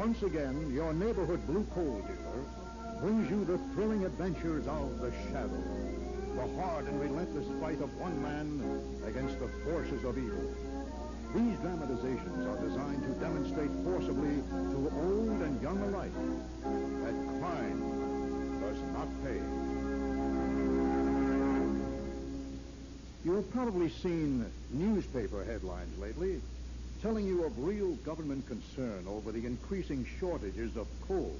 Once again, your neighborhood blue coal dealer brings you the thrilling adventures of The Shadow, the hard and relentless fight of one man against the forces of evil. These dramatizations are designed to demonstrate forcibly to old and young alike that crime does not pay. You've probably seen newspaper headlines lately telling you of real government concern over the increasing shortages of coal.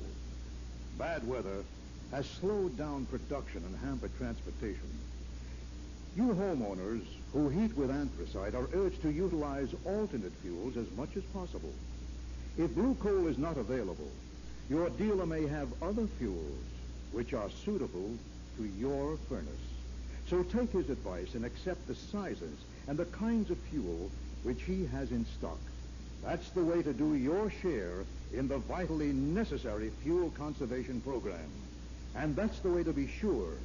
Bad weather has slowed down production and hampered transportation. You homeowners who heat with anthracite are urged to utilize alternate fuels as much as possible. If blue coal is not available, your dealer may have other fuels which are suitable to your furnace. So take his advice and accept the sizes and the kinds of fuel which he has in stock. That's the way to do your share in the vitally necessary fuel conservation program. And that's the way to be sure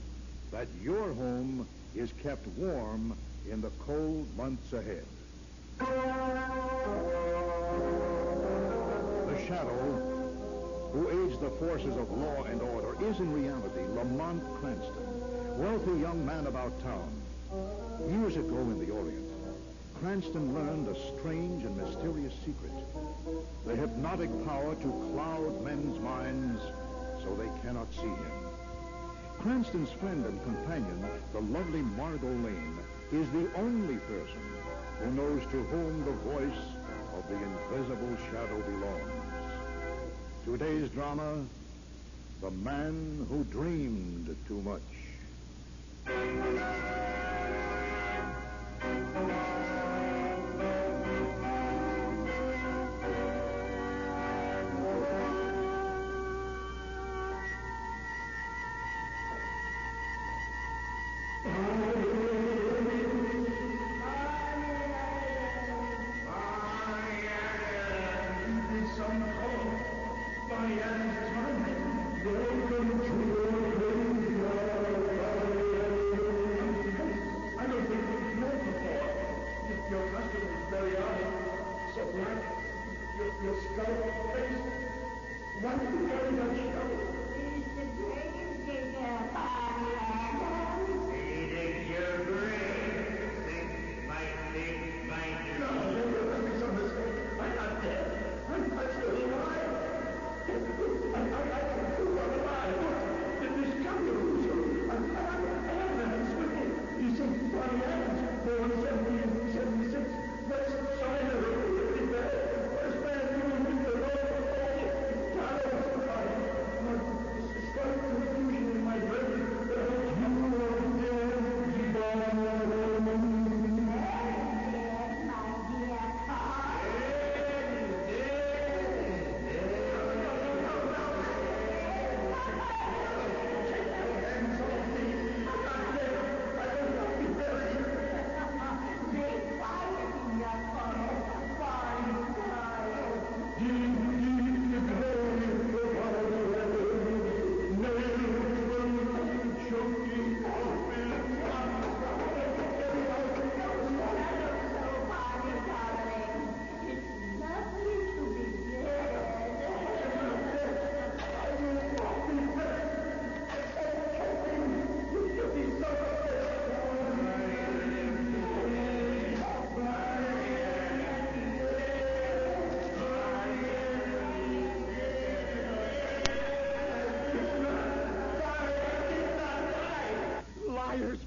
that your home is kept warm in the cold months ahead. The Shadow, who aids the forces of law and order, is in reality Lamont Cranston, wealthy young man about town. Years ago in the Orient, Cranston learned a strange and mysterious secret. The hypnotic power to cloud men's minds so they cannot see him. Cranston's friend and companion, the lovely Margot Lane, is the only person who knows to whom the voice of the invisible shadow belongs. Today's drama, The Man Who Dreamed Too Much.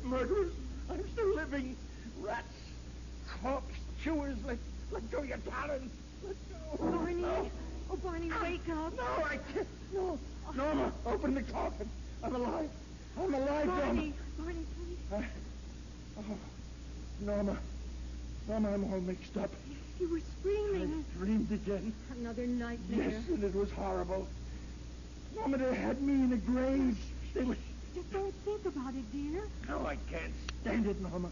Murderers! I'm still living! Rats! Corpse chewers! Let go your talons! Let go! Barney! No. Oh, Barney, wake up! No, I can't! No! Norma, open the coffin! I'm alive! I'm alive, Barney! Norma! Barney, please! Norma, I'm all mixed up. You were screaming. I dreamed again. Another nightmare. Yes, and it was horrible. Norma, they had me in a grave. They was... Just don't think about it, dear. No, I can't stand it, Norma.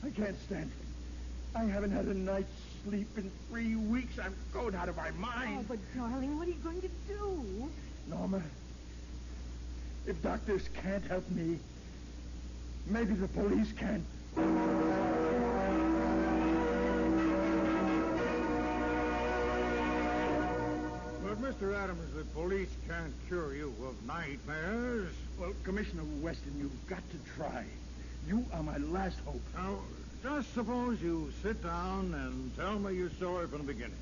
I can't stand it. I haven't had a night's sleep in 3 weeks. I'm going out of my mind. Oh, but darling, what are you going to do? Norma, if doctors can't help me, maybe the police can. Mr. Adams, the police can't cure you of nightmares. Well, Commissioner Weston, you've got to try. You are my last hope. Now, just suppose you sit down and tell me your story from the beginning.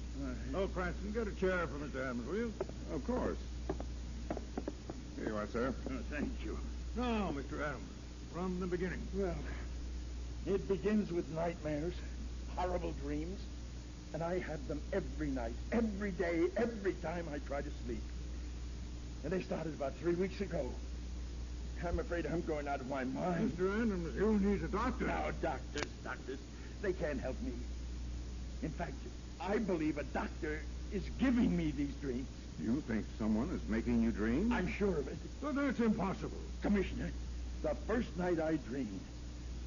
Oh, Cranston, get a chair for Mr. Adams, will you? Of course. Here you are, sir. Thank you. No, Mr. Adams, from the beginning. Well, it begins with nightmares, horrible dreams, and I have them every night, every day, every time I try to sleep. And they started about 3 weeks ago. I'm afraid I'm going out of my mind. Mr. Adams, you need a doctor. Now, doctors, they can't help me. In fact, I believe a doctor is giving me these dreams. You think someone is making you dream? I'm sure of it. But that's impossible. Commissioner, the first night I dreamed,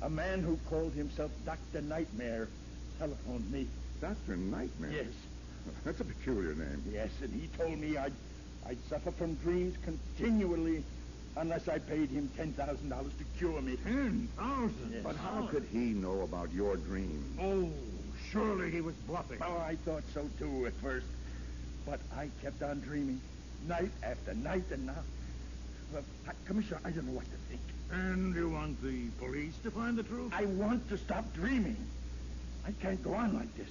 a man who called himself Dr. Nightmare telephoned me. Dr. Nightmare? Yes. That's a peculiar name. Yes, and he told me I'd suffer from dreams continually unless I paid him $10,000 to cure me. 10,000? Yes. But how could he know about your dream? Oh, surely he was bluffing. Oh, I thought so, too, at first. But I kept on dreaming, night after night, and now... Well, Commissioner, I don't know what to think. And you want the police to find the truth? I want to stop dreaming. I can't go on like this.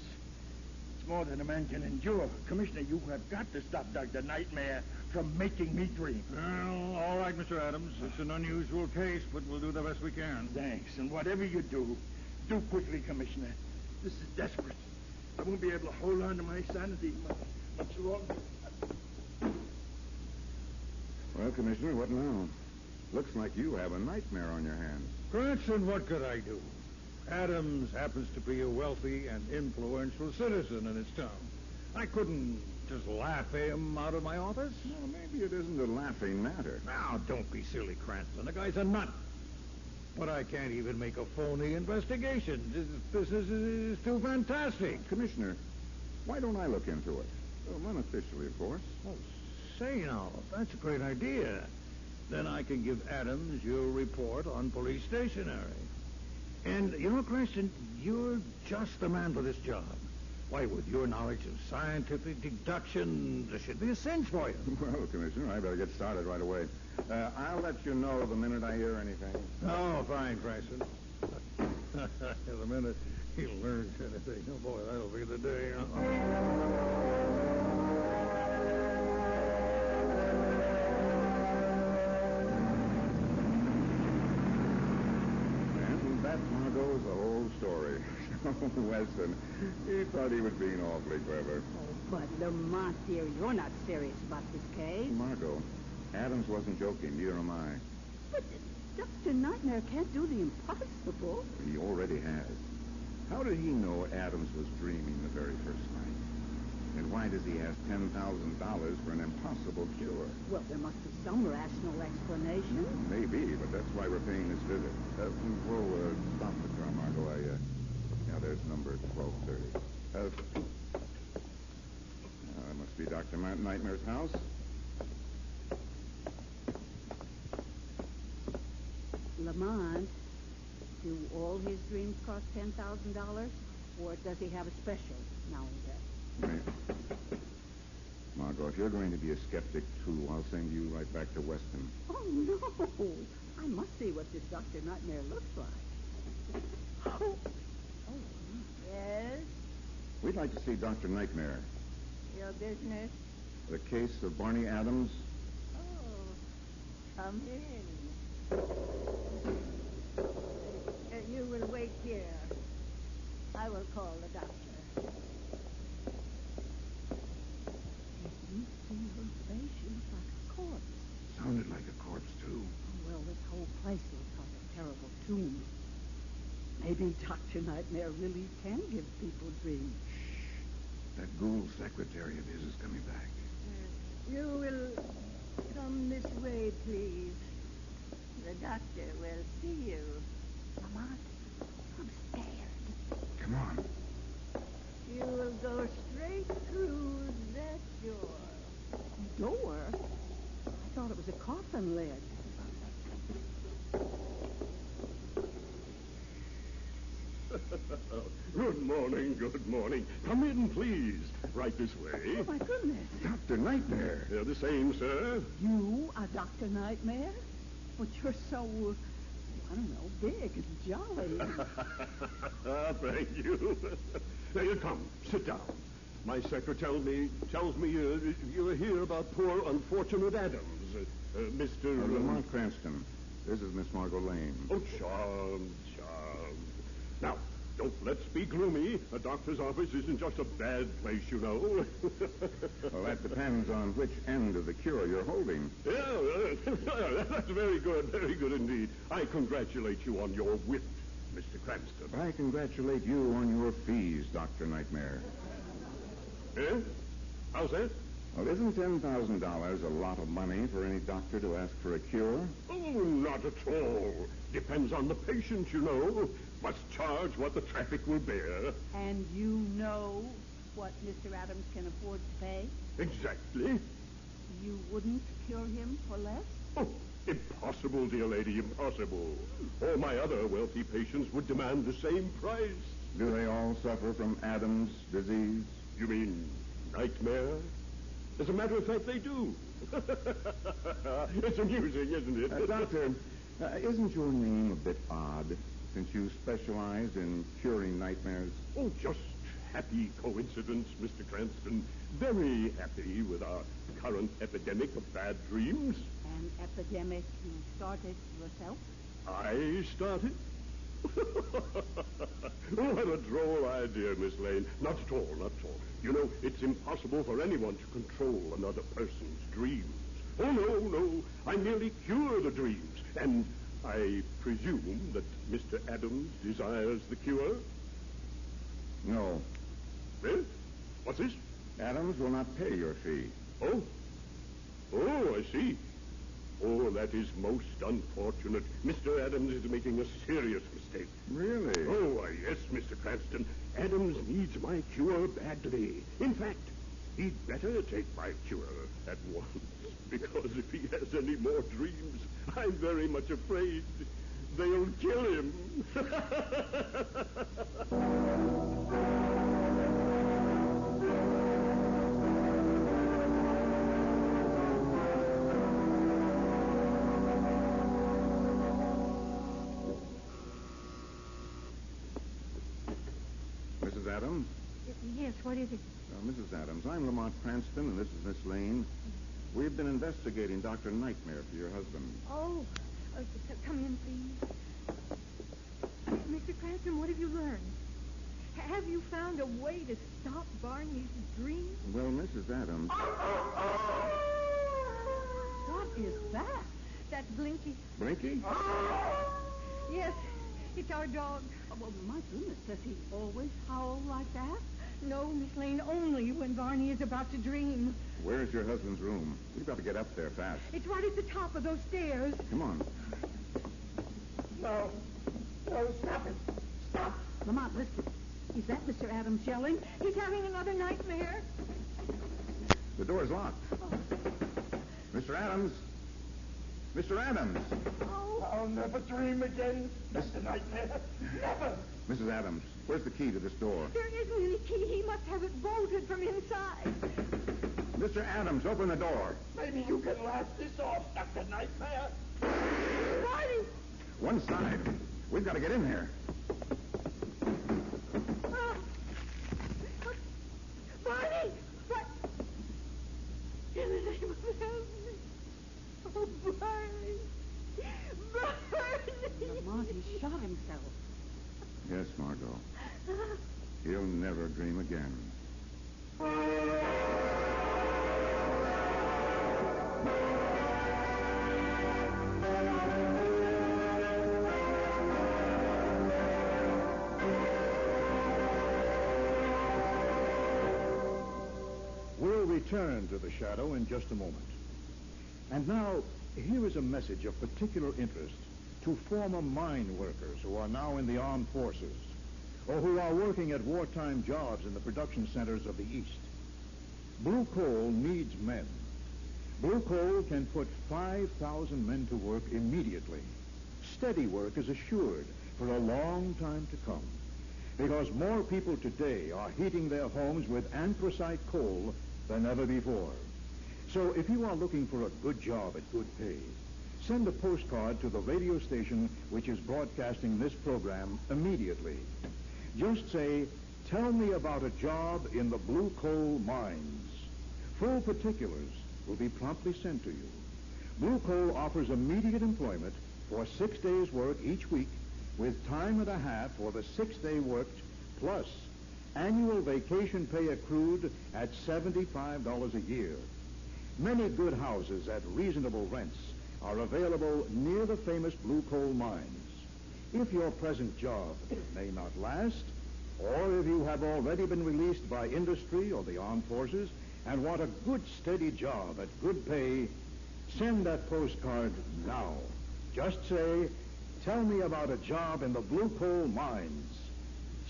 It's more than a man can endure. Commissioner, you have got to stop Dr. Nightmare from making me dream. Well, all right, Mr. Adams. It's an unusual case, but we'll do the best we can. Thanks, and whatever you do, do quickly, Commissioner. This is desperate. I won't be able to hold on to my sanity much longer. Well, Commissioner, what now? Looks like you have a nightmare on your hands. Cranston, what could I do? Adams happens to be a wealthy and influential citizen in his town. I couldn't just laugh him out of my office. Well, maybe it isn't a laughing matter. Now, don't be silly, Cranston. The guy's a nut. But I can't even make a phony investigation. This is too fantastic. Commissioner, why don't I look into it? Unofficially, of course. Oh, say now, that's a great idea. Then I can give Adams your report on police stationery. And, you know, Cranston, you're just the man for this job. Why, with your knowledge of scientific deduction, there should be a cinch for you. Well, Commissioner, I better get started right away. I'll let you know the minute I hear anything. Oh, fine, Cranston. The minute he learns anything, oh, boy, that'll be the day. And that, Margot, is the whole story. Weston, he thought he was being awfully clever. Oh, but Lamont, dear, you're not serious about this case. Margot, Adams wasn't joking, neither am I. But Dr. Nightmare can't do the impossible. He already has. How did he know Adams was dreaming the very first night? And why does he ask $10,000 for an impossible cure? Well, there must be some rational explanation. Maybe, but that's why we're paying this visit. We'll stop the car, Margot. Now, there's number 1230. That must be Dr. Nightmare's house. Lamont, do all his dreams cost $10,000? Or does he have a special now and then? Right. Margot, if you're going to be a skeptic, too, I'll send you right back to Weston. Oh, no. I must see what this Dr. Nightmare looks like. Oh, yes? We'd like to see Dr. Nightmare. Your business? The case of Barney Adams. Oh, come in. You will wait here. I will call the doctor. You see her face? She looks like a corpse. Sounded like a corpse, too. Oh, well, this whole place looks like a terrible tomb. Maybe Dr. Nightmare really can give people dreams. Shh. That ghoul secretary of his is coming back. You will come this way, please. The doctor will see you. Lamont, I'm scared. Come on. You will go straight through that door. Door? I thought it was a coffin lid. Good Good morning, good morning. Come in, please. Right this way. Oh, my goodness. Dr. Nightmare. They're the same, sir. You are Dr. Nightmare? But you're so, I don't know, big and jolly. Thank you. Now, you come. Sit down. My secretary tells me you're here about poor, unfortunate Adams. Mr. Lamont Cranston. This is Miss Margot Lane. Oh, charmed. Now, don't let's be gloomy. A doctor's office isn't just a bad place, you know. Well, that depends on which end of the cure you're holding. Yeah, that's very good indeed. I congratulate you on your wit, Mr. Cranston. I congratulate you on your fees, Dr. Nightmare. Eh? How's that? Well, isn't $10,000 a lot of money for any doctor to ask for a cure? Oh, not at all. Depends on the patient, you know. Must charge what the traffic will bear. And you know what Mr. Adams can afford to pay? Exactly. You wouldn't cure him for less? Oh, impossible, dear lady, impossible. All my other wealthy patients would demand the same price. Do they all suffer from Adam's disease? You mean nightmare? As a matter of fact, they do. It's amusing, isn't it? Doctor, isn't your name a bit odd, since you specialize in curing nightmares? Oh, just happy coincidence, Mr. Cranston. Very happy with our current epidemic of bad dreams. An epidemic you started yourself? I started? What a droll idea, Miss Lane. Not at all, not at all. You know, it's impossible for anyone to control another person's dreams. Oh, no. I merely cure the dreams. And I presume that Mr. Adams desires the cure? No. Eh? What's this? Adams will not pay your fee. Oh, I see. Oh, that is most unfortunate. Mr. Adams is making a serious mistake. Really? Oh, yes, Mr. Cranston. Adams needs my cure badly. In fact, he'd better take my cure at once. Because if he has any more dreams, I'm very much afraid they'll kill him. Mrs. Adams? Yes, what is it? Mrs. Adams, I'm Lamont Cranston, and this is Miss Lane. We've been investigating Dr. Nightmare for your husband. Oh, come in, please. Mr. Cranston, what have you learned? Have you found a way to stop Barney's dreams? Well, Mrs. Adams... What is that? That's Blinky. Blinky? Yes, it's our dog. Oh, well, my goodness, does he always howl like that? No, Miss Lane, only when Barney is about to dream. Where's your husband's room? We've got to get up there fast. It's right at the top of those stairs. Come on. No, stop it. Stop. Lamont, listen. Is that Mr. Adams yelling? He's having another nightmare. The door's locked. Mr. Adams? Mr. Adams! Oh, I'll never dream again. That's a nightmare. Never. Mrs. Adams, where's the key to this door? there isn't any key. He must have it bolted from inside. Mr. Adams, open the door. Maybe you can laugh this off, Dr. Nightmare. Barney! One side. We've got to get in here. Barney! What? In the name of heaven. Oh, Barney! Barney! Lamont, he shot himself. Yes, Margot. He'll never dream again. We'll return to the shadow in just a moment. And now, here is a message of particular interest to former mine workers who are now in the armed forces or who are working at wartime jobs in the production centers of the East. Blue Coal needs men. Blue Coal can put 5,000 men to work immediately. Steady work is assured for a long time to come. because more people today are heating their homes with anthracite coal than ever before. So if you are looking for a good job at good pay, send a postcard to the radio station which is broadcasting this program immediately. Just say, "Tell me about a job in the blue coal mines." Full particulars will be promptly sent to you. Blue Coal offers immediate employment for 6 days' work each week with time and a half for the 6th day worked, plus annual vacation pay accrued at $75 a year. Many good houses at reasonable rents are available near the famous blue coal mines. If your present job may not last, or if you have already been released by industry or the armed forces and want a good steady job at good pay, send that postcard now. Just say, "Tell me about a job in the blue coal mines."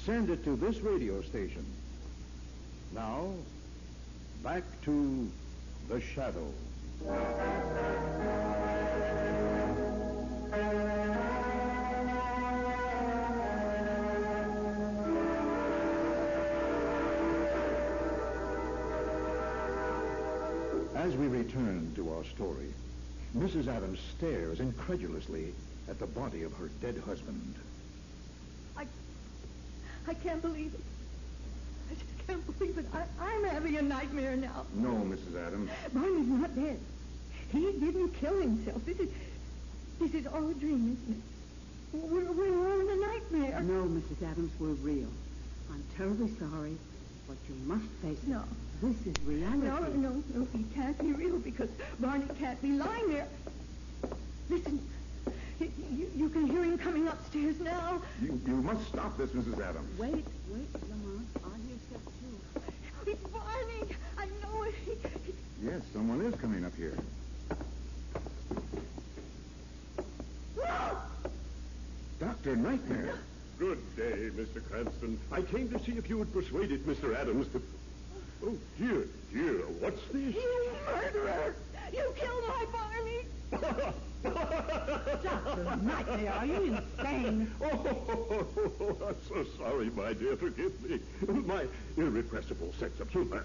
Send it to this radio station. Now, back to The Shadow. As we return to our story, Mrs. Adams stares incredulously at the body of her dead husband. I can't believe it. I just can't believe it. I'm having a nightmare now. No, Mrs. Adams. Barney's not dead. He didn't kill himself. This is all a dream, isn't it? We're all in a nightmare. No, Mrs. Adams, we're real. I'm terribly sorry, but you must face it. No. This is reality. No, he can't be real because Barney can't be lying there. Listen, you can hear him coming upstairs now. You must stop this, Mrs. Adams. Wait, Lamont. I hear steps too. It's Barney. I know it. Yes, someone is coming up here. No! Dr. Nightmare. Good day, Mr. Cranston. I came to see if you had persuaded Mr. Adams to... Oh, dear, what's this? You murderer! You killed my Barney! Dr. Nightmare, are you insane? Oh, I'm so sorry, my dear. Forgive me. My irrepressible sense of humor.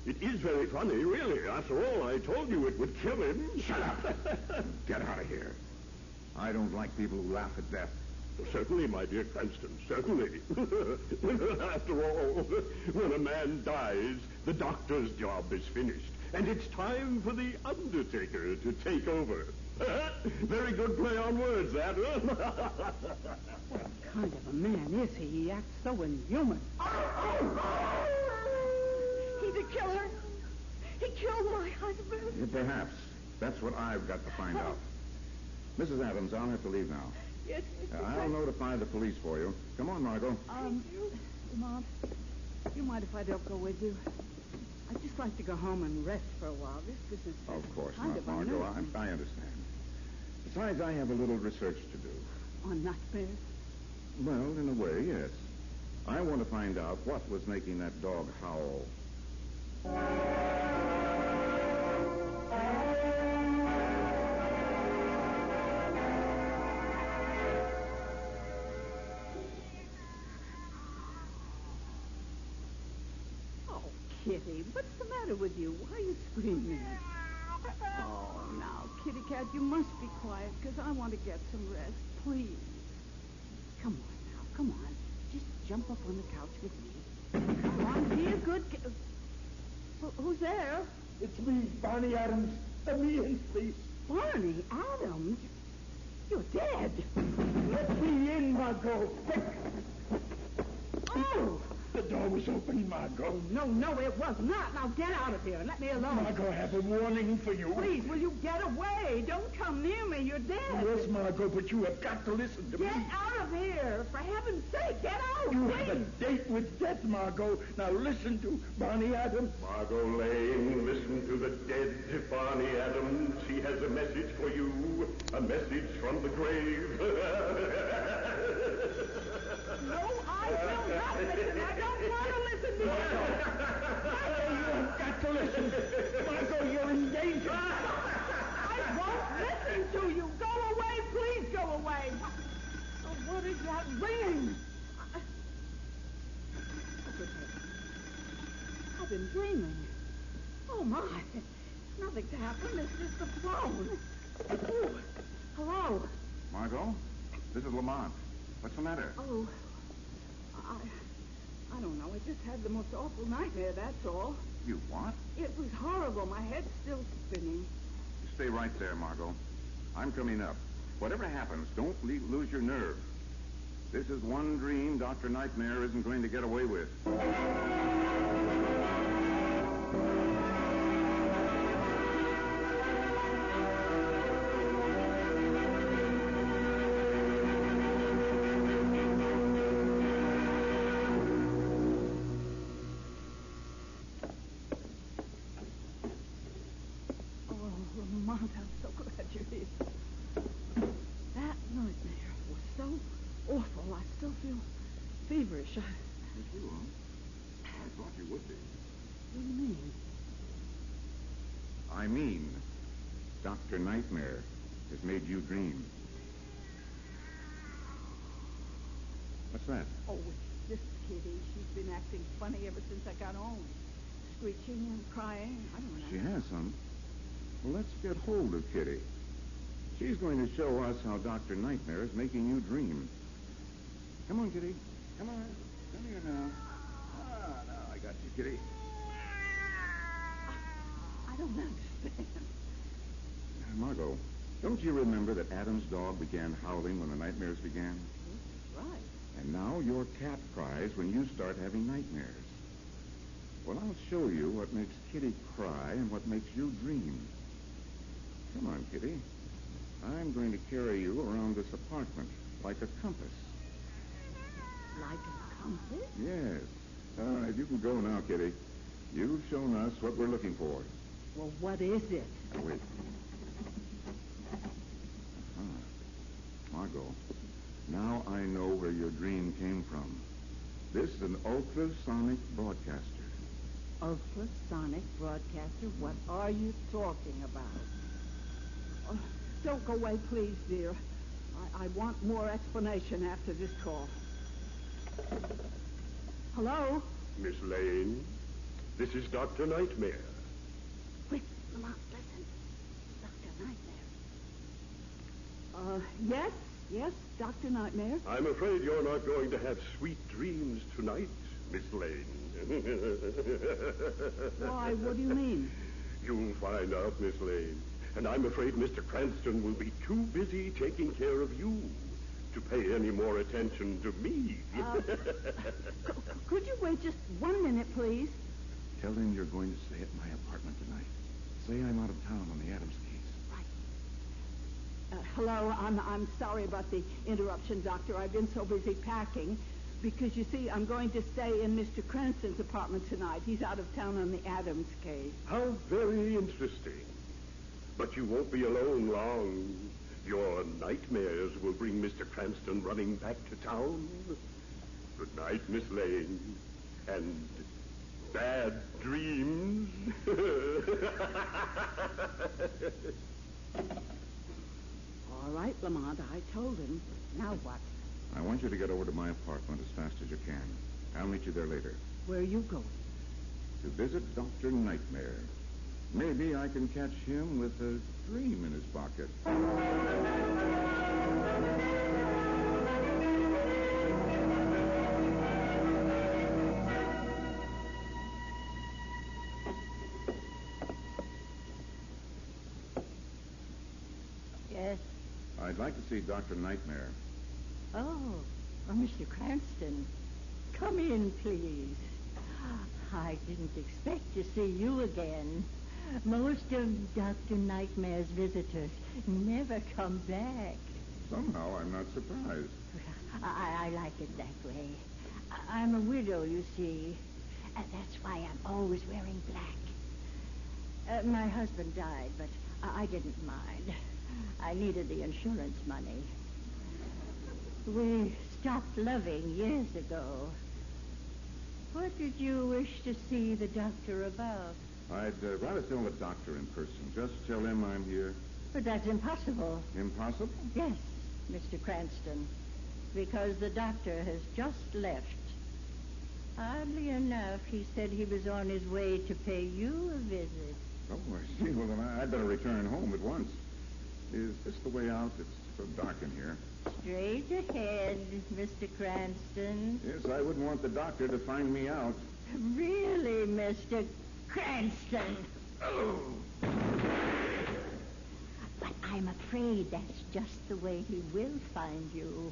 It is very funny, really. After all, I told you it would kill him. Shut up. Get out of here. I don't like people who laugh at death. Certainly, my dear Cranston, certainly. After all, when a man dies, the doctor's job is finished, and it's time for the undertaker to take over. Very good play on words, that. What kind of a man is he? He acts so inhuman. He's a killer. He killed my husband. Perhaps. That's what I've got to find out. Mrs. Adams, I'll have to leave now. Yes, Mr. I'll notify the police for you. Come on, Margot. Lamont, you mind if I don't go with you? I'd just like to go home and rest for a while. This business is Of course kind not, of Margot. unnerving. I understand. Besides, I have a little research to do. On nightmares? Well, in a way, yes. I want to find out what was making that dog howl. Kitty, what's the matter with you? Why are you screaming? Oh, now, Kitty Cat, you must be quiet, because I want to get some rest. Please. Come on now, come on. Just jump up on the couch with me. Come on, be a good... Who's there? It's me, Barney Adams. Let me in, please. Barney Adams? You're dead. Let me in, Margot. Quick. Oh! The door was open, Margot. No, it was not. Now get out of here and let me alone. Margot, I have a warning for you. Please, will you get away? Don't come near me. You're dead. Yes, Margot, but you have got to listen to me. Get out of here. For heaven's sake, get out. You please. have a date with death, Margot. Now listen to Barney Adams. Margot Lane, listen to the dead Barney Adams. He has a message for you. A message from the grave. No, I will not listen. I don't want to listen to you. Margot, you have got to listen. Margot, you're in danger. I won't listen to you. Go away. Please go away. Oh, what is that ringing? I'm dreaming. Oh, my. Nothing's happened. It's just the phone. Oh, hello. Margot, this is Lamont. What's the matter? Oh, I don't know. I just had the most awful nightmare, that's all. You what? It was horrible. My head's still spinning. You stay right there, Margot. I'm coming up. Whatever happens, don't lose your nerve. This is one dream Dr. Nightmare isn't going to get away with. Lamont, I'm so glad you're here. That nightmare was so awful. I still feel feverish. You too, huh? I thought you would be. What do you mean? I mean, Dr. Nightmare has made you dream. What's that? Oh, it's just Kitty. She's been acting funny ever since I got home. Screeching and crying. I don't know. She has, son. Well, let's get hold of Kitty. She's going to show us how Dr. Nightmare is making you dream. Come on, Kitty. Come on. Come here now. Now I got you, Kitty. I don't understand. Margot, don't you remember that Adam's dog began howling when the nightmares began? Yes, that's right. And now your cat cries when you start having nightmares. Well, I'll show you what makes Kitty cry and what makes you dream. Come on, Kitty. I'm going to carry you around this apartment like a compass. Like a compass? Yes. All right, you can go now, Kitty. You've shown us what we're looking for. Well, what is it? Now, wait. Margot, now I know where your dream came from. This is an ultrasonic broadcaster. Ultrasonic broadcaster? What are you talking about? Oh, don't go away, please, dear. I want more explanation after this call. Hello? Miss Lane, this is Dr. Nightmare. Wait, Lamont, listen. Dr. Nightmare. Yes, Dr. Nightmare. I'm afraid you're not going to have sweet dreams tonight, Miss Lane. Why, what do you mean? You'll find out, Miss Lane. And I'm afraid Mr. Cranston will be too busy taking care of you to pay any more attention to me. Could you wait just 1 minute, please? Tell him you're going to stay at my apartment tonight. Say I'm out of town on the Adams case. Right. Hello, I'm sorry about the interruption, Doctor. I've been so busy packing because, you see, I'm going to stay in Mr. Cranston's apartment tonight. He's out of town on the Adams case. How very interesting. But you won't be alone long. Your nightmares will bring Mr. Cranston running back to town. Good night, Miss Lane. And bad dreams. All right, Lamont, I told him. Now what? I want you to get over to my apartment as fast as you can. I'll meet you there later. Where are you going? To visit Dr. Nightmare. Maybe I can catch him with a dream in his pocket. Yes. I'd like to see Dr. Nightmare. Oh, Mr. Cranston. Come in, please. I didn't expect to see you again. Most of Dr. Nightmare's visitors never come back. Somehow I'm not surprised. I like it that way. I'm a widow, you see. That's why I'm always wearing black. My husband died, but I didn't mind. I needed the insurance money. We stopped loving years ago. What did you wish to see the doctor about? I'd rather tell the doctor in person. Just tell him I'm here. But that's impossible. Impossible? Yes, Mr. Cranston, because the doctor has just left. Oddly enough, he said he was on his way to pay you a visit. Oh, I see. Well, then I'd better return home at once. Is this the way out? It's so dark in here. Straight ahead, Mr. Cranston. Yes, I wouldn't want the doctor to find me out. Really, Mr. Cranston? Oh! But I'm afraid that's just the way he will find you.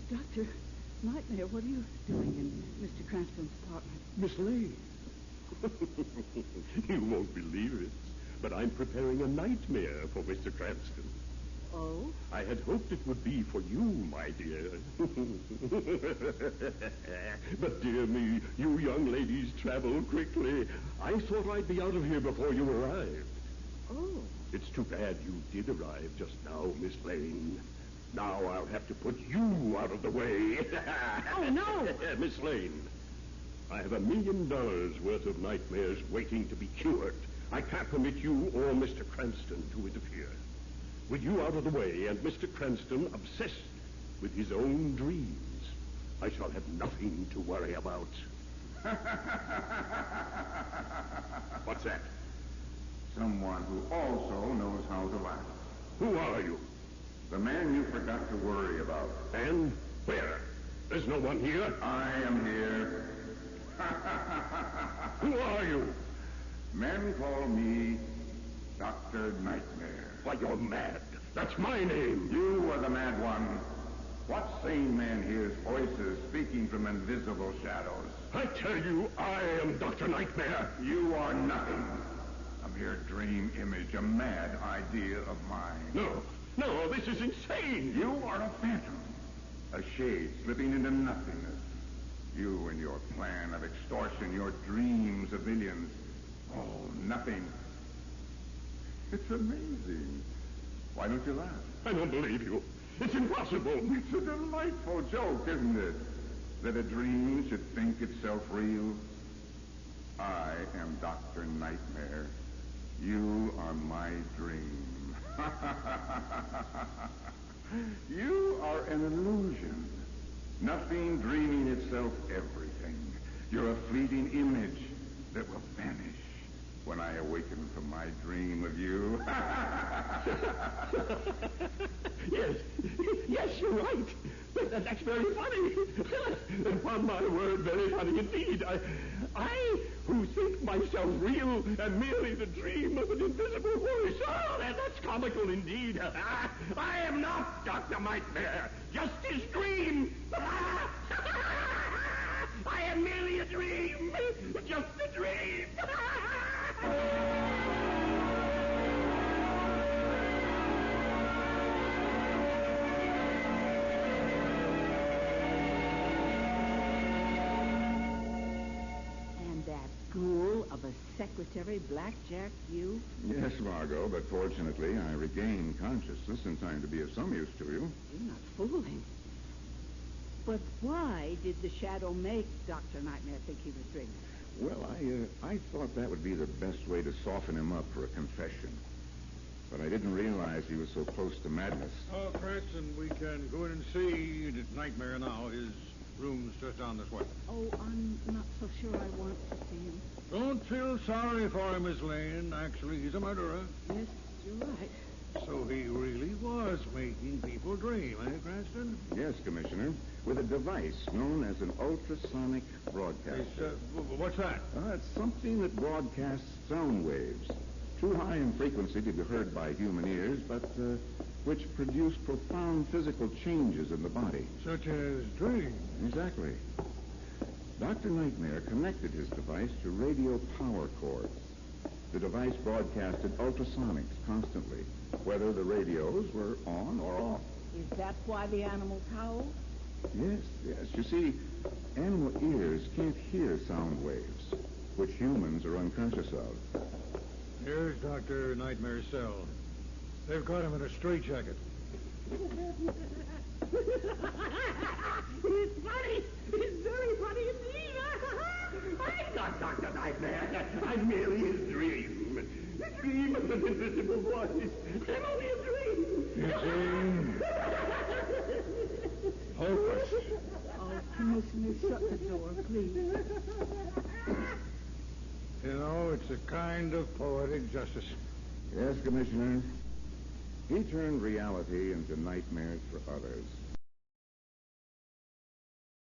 Dr. Nightmare, what are you doing in Mr. Cranston's apartment? Miss Lane. You won't believe it, but I'm preparing a nightmare for Mr. Cranston. Oh? I had hoped it would be for you, my dear. But, dear me, you young ladies travel quickly. I thought I'd be out of here before you arrived. Oh. It's too bad you did arrive just now, Miss Lane. Now I'll have to put you out of the way. Oh, no! Miss Lane, I have $1 million worth of nightmares waiting to be cured. I can't permit you or Mr. Cranston to interfere. With you out of the way and Mr. Cranston obsessed with his own dreams, I shall have nothing to worry about. What's that? Someone who also knows how to laugh. Who are you? The man you forgot to worry about. And where? There's no one here. I am here. Who are you? Men call me Dr. Nightmare. Why, you're mad. That's my name. You are the mad one. What sane man hears voices speaking from invisible shadows? I tell you, I am Dr. Nightmare. You are nothing. A mere dream image, a mad idea of mine. No, this is insane. You are a phantom, a shade slipping into nothingness. You and your plan of extortion, your dreams of millions. Oh, nothing. It's amazing. Why don't you laugh? I don't believe you. It's impossible. It's a delightful joke, isn't it? That a dream should think itself real. I am Dr. Nightmare. You are my dream. You are an illusion. Nothing dreaming itself everything. You're a fleeting image that will vanish when I awaken from my dream of you. Yes, you're right. That's very funny. Upon my word, very funny indeed. I who think myself real am merely the dream of an invisible voice. Oh, that's comical indeed. I am not Dr. Nightmare, just his dream. I am merely a dream, just a dream. Ghoul of a secretary blackjacked you? Yes, Margot, but fortunately I regained consciousness in time to be of some use to you. You're not fooling. But why did the shadow make Dr. Nightmare think he was dreaming? Well, I thought that would be the best way to soften him up for a confession. But I didn't realize he was so close to madness. Oh, Cranston, we can go in and see Nightmare now. His room's just down this way. Oh, I'm not so sure I want to see him. Don't feel sorry for him, Miss Lane. Actually, he's a murderer. Yes, you're right. So he really was making people dream, eh, Cranston? Yes, Commissioner, with a device known as an ultrasonic broadcaster. What's that? It's something that broadcasts sound waves. Too high in frequency to be heard by human ears, but which produce profound physical changes in the body. Such as dreams. Exactly. Dr. Nightmare connected his device to radio power cords. The device broadcasted ultrasonics constantly, whether the radios were on or off. Is that why the animals howl? Yes. You see, animal ears can't hear sound waves, which humans are unconscious of. Here's Dr. Nightmare's cell. They've got him in a straitjacket. It's funny. It's very funny indeed. I'm not Dr. Nightmare. I'm merely his dream. The dream of an invisible voice. I'm only a dream. You see? Hopeless. Oh, Commissioner, shut the door, please. You know, it's a kind of poetic justice. Yes, Commissioner. He turned reality into nightmares for others.